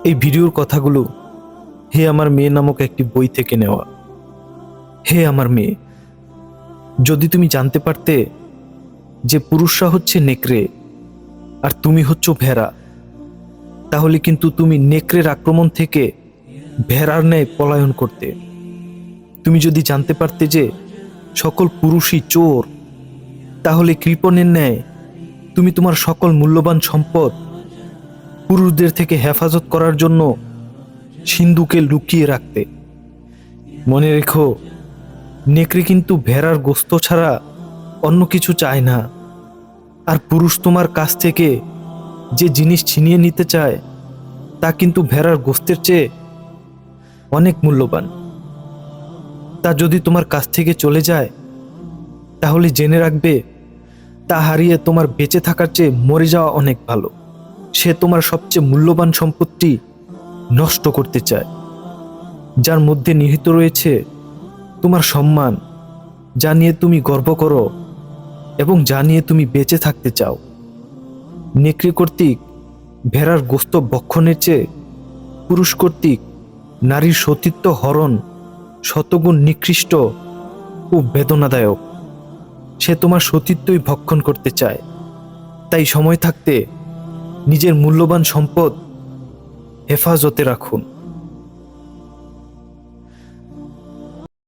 এই ভিডিওর কথাগুলো হে আমার মেয়ে নামক একটি বই থেকে নেওয়া। হে আমার মেয়ে, যদি তুমি জানতে পারতে যে পুরুষরা হচ্ছে নেকড়ে আর তুমি হচ্ছ ভেড়া, তাহলে কিন্তু তুমি নেকড়ের আক্রমণ থেকে ভেড়ার ন্যায় পলায়ন করতে। তুমি যদি জানতে পারতে যে সকল পুরুষই চোর, তাহলে কৃপণের ন্যায় তুমি তোমার সকল মূল্যবান সম্পদ পুরুষদের থেকে হেফাজত করার জন্য সিন্ধুকে লুকিয়ে রাখতে। মনে রেখো, নেকড়ে কিন্তু ভেড়ার গোস্ত ছাড়া অন্য কিছু চায় না। আর পুরুষ তোমার কাছ থেকে যে জিনিস ছিনিয়ে নিতে চায় তা কিন্তু ভেড়ার গোস্তের চেয়ে অনেক মূল্যবান। তা যদি তোমার কাছ থেকে চলে যায়, তাহলে জেনে রাখবে তা হারিয়ে তোমার বেঁচে থাকার চেয়ে মরে যাওয়া অনেক ভালো। সে তোমার সবচেয়ে মূল্যবান সম্পত্তি নষ্ট করতে চায়, যার মধ্যে নিহিত রয়েছে তোমার সম্মান, যা নিয়ে তুমি গর্ব করো এবং যা নিয়ে তুমি বেঁচে থাকতে চাও। নেকড়ে কর্তৃক ভেড়ার গোস্ত ভক্ষণের চেয়ে পুরুষ কর্তৃক নারীর সতীত্ব হরণ শতগুণ নিকৃষ্ট ও বেদনাদায়ক। সে তোমার সতীত্বই ভক্ষণ করতে চায়। তাই সময় থাকতে নিজের মূল্যবান সম্পদ হেফাজতে রাখুন।